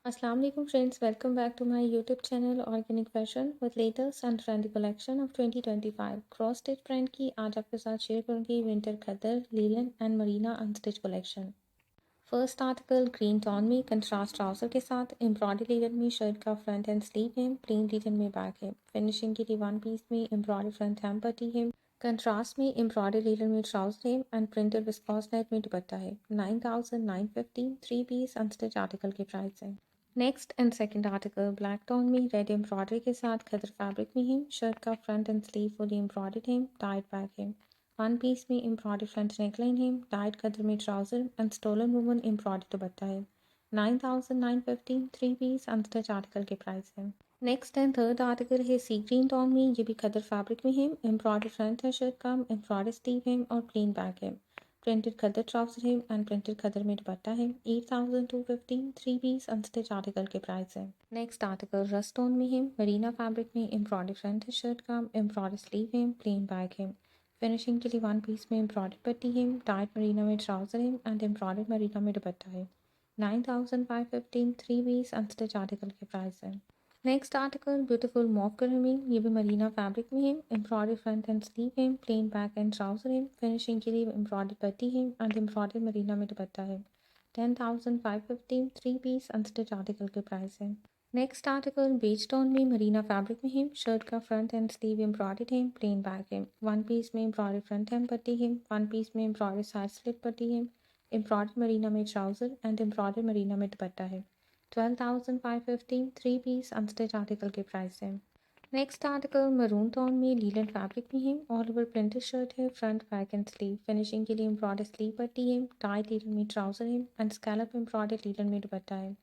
Assalamu alaikum friends, welcome back to my YouTube channel Organic Fashion with latest and trendy collection of 2025. Cross stitch brand की आज आपके साथ share करूंगी winter khaddar, linen and marina unstitch collection. First article green tone में contrast trouser के साथ embroidery linen में shirt का फ्रंट एंड स्लीव है, प्लेन लीलन में बैक है। फिनिशिंग के लिए वन पीस में एम्ब्रॉयडरी फ्रंट हैम पट्टी है, कंट्रास्ट में एम्ब्रॉयडरी लीलन में ट्राउजर है एंड प्रिंटेड विस्कॉस नेट में दुपट्टा है। 9950 थ्री पीस अनस्टिच आर्टिकल के प्राइस है। Next and second article black tone में रेड एम्ब्रॉयडरी के साथ खदर फैब्रिक में है, शर्ट का front and sleeve fully embroidered है, टाइट बैक है। वन पीस में एम्ब्रॉयडरी फ्रंट नेकलाइन है, टाइट खदर में ट्राउजर एंड स्टोलन वुमन एम्ब्रॉयडरी दुपट्टा है। 9950 थ्री पीस अनस्टिच आर्टिकल के प्राइस है। नेक्स्ट एंड थर्ड आर्टिकल है सी ग्रीन टोन में, ये भी खदर फैब्रिक में है, एम्ब्रॉयडरी फ्रंट है शर्ट का, एम्ब्रॉयडरी स्लीव है और प्लेन बैक है। प्रिंटेड खद्दर ट्राउजर है एंड प्रिंटेड खद्दर में दुपट्टा है। 8250 थ्री पीस अनस्टिच आर्टिकल के प्राइस है। नेक्स्ट आर्टिकल रस्ट टोन में है, मरीना फैब्रिक में एम्ब्रॉयडरी फ्रंट है शर्ट का, एम्ब्रॉयडरी स्लीव है, प्लेन बैक है। फिनिशिंग के लिए वन पीस में एम्ब्रॉयडरी पट्टी है, टाइट मरीना में ट्राउजर है एंड एम्ब्रॉयडरी मरीना में दुपट्टा है। 9515 थ्री पीस अनस्टिच आर्टिकल के प्राइस है। Next article beautiful mauve colour में, ये भी मरीना फैब्रिक में है, एम्ब्रॉयडरी फ्रंट एंड स्लीव है, प्लेन बैक एंड ट्राउजर है। फिनिशिंग के लिए एम्ब्रॉयडरी पट्टी है एंड एम्ब्रॉयडरी मरीना में दुपट्टा है। 10550 थ्री पीस अनस्टिच आर्टिकल के प्राइस है। नेक्स्ट आर्टिकल बेज टोन में मरीना फैब्रिक में है, शर्ट का फ्रंट एंड स्लीव एम्ब्रॉयडर्ड है, प्लेन बैक है। वन पीस में एम्ब्रॉयडरी फ्रंट हैम पट्टी है, वन पीस में एम्ब्रॉयडरी साइड स्लिट पट्टी है, एम्ब्रॉयडरी मरीना में ट्राउजर एंड एम्ब्रॉयडरी मरीना में दुपट्टा है। 12,550 थ्री पीस अनस्टिच आर्टिकल के प्राइस है। नेक्स्ट आर्टिकल मरून टोन में लीलन फैब्रिक में है, ऑल ओवर प्रिंटेड शर्ट है, front back and sleeve. Finishing के लिए एम्ब्रॉयडरी स्लीव पट्टी है, टाइट लीलन में ट्राउजर है एंड स्कैलप एम्ब्रॉयडरी लीलन में दुपट्टा है।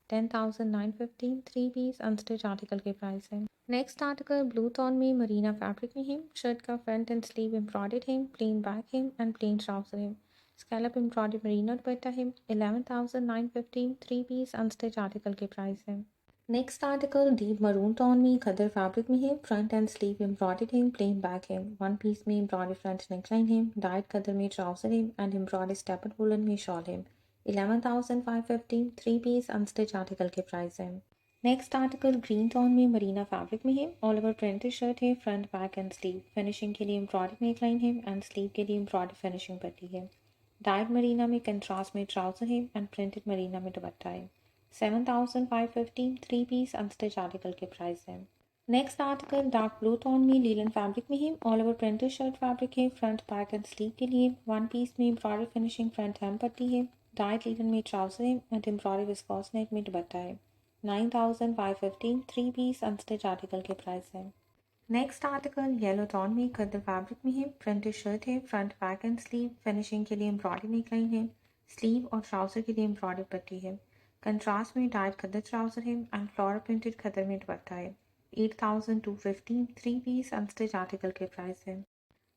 10,950 थ्री पीस अनस्टिच आर्टिकल के प्राइस है। नेक्स्ट आर्टिकल ब्लू टोन में मरीना फैब्रिक में है, शर्ट का फ्रंट एंड स्लीव एम्ब्रॉयडर्ड है, प्लेन बैक है एंड प्लेन ट्राउजर है। स्कैलप एम्ब्रॉयडरी मरीना दुपट्टा है। 11,950 थ्री पीस अनस्टिच आर्टिकल के प्राइस है। Next article deep maroon tone में खदर फैब्रिक में है, फ्रंट एंड स्लीव एम्ब्रॉयडर्ड है, प्लेन बैक है। वन पीस में एम्ब्रॉयडरी फ्रंट नेकलाइन है, डाइट खदर में ट्राउजर है एंड एम्ब्रॉयडरी स्टेपड वुलन में शॉल है। 11,550 थ्री पीस अनस्टिच आर्टिकल के प्राइस है। नेक्स्ट आर्टिकल ग्रीन टोन में मरीना फैब्रिक में है, ऑल ओवर प्रिंटेड शर्ट है, front back and sleeve. Finishing के लिए एम्ब्रॉयडरी नेकलाइन है एंड स्लीव के लिए एम्ब्रॉयडरी फिनिशिंग पट्टी है। डाइट मरीना में कंट्रास्ट में ट्राउजर है एंड प्रिंटेड मरीना में दुपट्टा है। 7,550 थ्री पीस अनस्टिच आर्टिकल के प्राइस है। Next article dark blue tone में लीलन फैब्रिक में है, all over printed shirt fabric है, फ्रंट बैक एंड स्लीव के लिए। वन पीस में एम्ब्रॉयडरी फिनिशिंग फ्रंट हैम पट्टी है, डाइट लीलन में ट्राउजर है एंड एम्ब्रॉयडरी विस्कॉस नेट में दुपट्टा है। 9,550 थ्री पीस अनस्टिच आर्टिकल के प्राइस है। नेक्स्ट आर्टिकल येलो टोन में खद्दर फैब्रिक में है, प्रिंटेड शर्ट है, front back and sleeve. Finishing के लिए एम्ब्रॉयडरी नेकलाइन है, स्लीव और ट्राउजर के लिए एम्ब्रॉयडरी पट्टी है। कंट्रास्ट में डाइट खद्दर ट्राउजर है एंड फ्लोरल प्रिंटेड खद्दर में दुपट्टा है। 8,250 थ्री पीस अनस्टिच आर्टिकल के प्राइस है।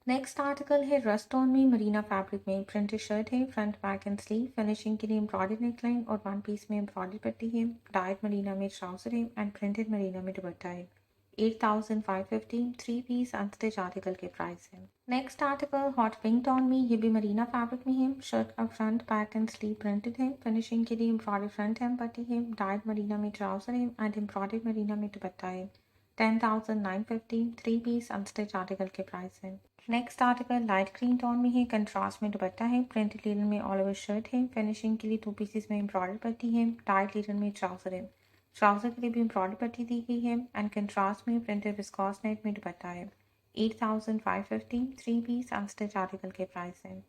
नेक्स्ट आर्टिकल है रस्ट टोन में मरीना फैब्रिक में, प्रिंटेड शर्ट है, front back and sleeve. Finishing के लिए एम्ब्रॉयडरी नेकलाइन और वन पीस में एम्ब्रॉयडरी पट्टी है, डाइट मरीना में ट्राउजर है एंड प्रिंटेड मरीना में दुपट्टा है। 8,550 थ्री पीस अनस्टिच आर्टिकल के प्राइस है। Next article hot pink tone में, ये भी मरीना फैब्रिक में है, शर्ट का front back and sleeve printed है। फिनिशिंग के लिए एम्ब्रॉयडरी फ्रंट हैम पट्टी है, डाइट मरीना में ट्राउजर है एंड एम्ब्रॉयडरी मरीना में दुपट्टा है। 10,950 थ्री पीस अनस्टिच आर्टिकल के प्राइस है। Next article light green tone में है, कंट्रास्ट में दुपट्टा है, प्रिंटेड लीलन में ऑल ओवर शर्ट है। फिनिशिंग के लिए टू पीसेस में एम्ब्रॉयडरी पट्टी है, टाइट लीलन में ट्राउजर है। ट्राउजर के लिए भी एम्ब्रॉयडरी पट्टी दी गई है एंड कंट्रास्ट में प्रिंटेड विस्कॉस नेट में दुपट्टा है। 8,550 थ्री पीस अनस्टिच आर्टिकल के प्राइस है।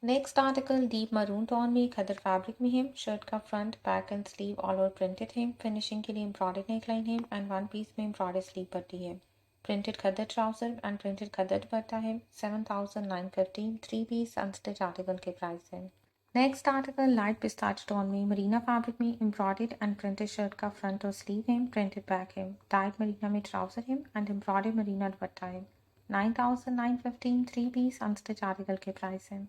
Next article deep maroon tone में खदर फैब्रिक में है, शर्ट का front back and sleeve all over printed है। फिनिशिंग के लिए एम्ब्रॉयडरी नेकलाइन है एंड वन पीस में एम्ब्रॉयडरी स्लीव पट्टी है। Printed khaddar trouser and printed khaddar dupatta है। 7,950 थ्री पीस अनस्टिच आर्टिकल के प्राइस है। Next article light pistachio tone में मरीना फैब्रिक में एम्ब्रॉयडर्ड एंड प्रिंटेड शर्ट का फ्रंट और स्लीव है, प्रिंटेड बैक है। डाइट मरीना में ट्राउजर है एंड एम्ब्रॉयडर्ड मरीना दुपट्टा है। 9,915 थ्री पीस अनस्टिच आर्टिकल के प्राइस है।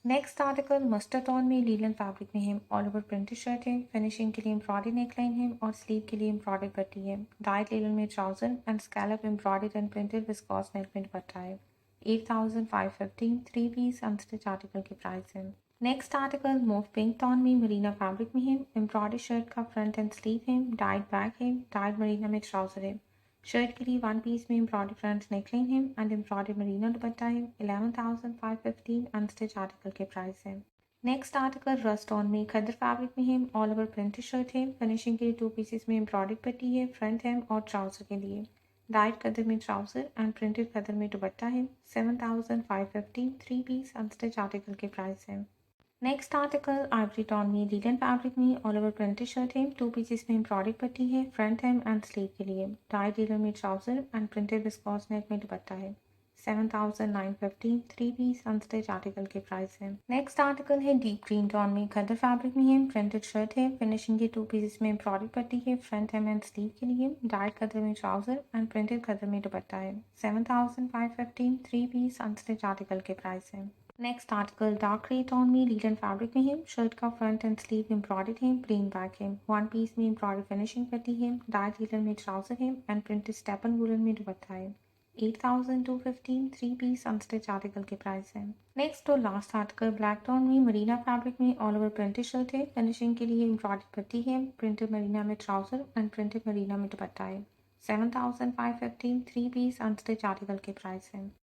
नेक्स्ट आर्टिकल मस्टर्ड टोन में लीलन फैब्रिक में है, ऑल ओवर प्रिंटेड शर्ट है। फिनिशिंग के लिए एम्ब्रॉयडरी नेकलाइन है और स्लीव के लिए एम्ब्रॉयडरी पट्टी है। डाइट लीलन में trouser and scallop embroidered and printed viscose net में दुपट्टा है। 8,515 थ्री पीस अनस्टिच आर्टिकल की प्राइस है। Next article move pink tone में मरीना फैब्रिक में है, एम्ब्रॉयडरी शर्ट का फ्रंट एंड स्लीव है, डाइड बैक है, डाइड मरीना में ट्राउजर है। शर्ट के लिए वन पीस में एम्ब्रॉयडरी फ्रंट नेकलाइन है एंड एम्ब्रॉयडरी मरीना दुपट्टा है। 11,515 अनस्टिच आर्टिकल के प्राइस है। नेक्स्ट आर्टिकल रस्ट ऑन में खद्दर फैब्रिक में है, ऑल ओवर प्रिंटेड शर्ट है, फिनिशिंग के लिए टू पीसेस में एम्ब्रॉयडरी पट्टी है, फ्रंट हेम और ट्राउजर के लिए। डाइट खद्दर में ट्राउजर एंड प्रिंटेड खद्दर में दुपट्टा है। 7,515 थ्री पीस अनस्टिच आर्टिकल के प्राइस है। नेक्स्ट आर्टिकल आइवरी टोन में लीलन फैब्रिक में ऑल ओवर प्रिंटेड शर्ट है, टू पीसेस में एम्ब्रॉयडरी पट्टी है, फ्रंट हेम एंड स्लीव के लिए। डाइट लीलन में trouser and printed viscose net में दुपट्टा है। 7,915 थ्री पीस अनस्टिच आर्टिकल के प्राइस है। नेक्स्ट आर्टिकल है डीप ग्रीन टोन में खद्दर फैब्रिक में है, प्रिंटेड शर्ट है, फिनिशिंग के टू पीसेस में एम्ब्रॉयडरी पट्टी है, फ्रंट हेम एंड स्लीव के लिए। डाइट खद्दर में ट्राउजर एंड प्रिंटेड खद्दर में दुपट्टा है। 7,515 थ्री पीस अनस्टिच आर्टिकल के प्राइस है। Next article dark grey tone में लीलन फैब्रिक में है, शर्ट का फ्रंट एंड स्लीव एम्ब्रॉयडर्ड है, प्लेन बैक है, वन पीस में एम्ब्रॉयडरी फिनिशिंग पट्टी है, डार्क लीलन में ट्राउजर है and printed step and woollen में दुपट्टा है। 8,215 थ्री पीस अनस्टिच आर्टिकल के प्राइस है। नेक्स्ट और लास्ट आर्टिकल ब्लैक टोन में मरीना फैब्रिक में ऑल ओवर प्रिंटेड शर्ट है, फिनिशिंग के लिए एम्ब्रॉयडरी पट्टी है, प्रिंटेड मरीना में ट्राउजर एंड प्रिंटेड मरीना में दुपट्टा है। 7,515 थ्री पीस अनस्टिच आर्टिकल के प्राइस है।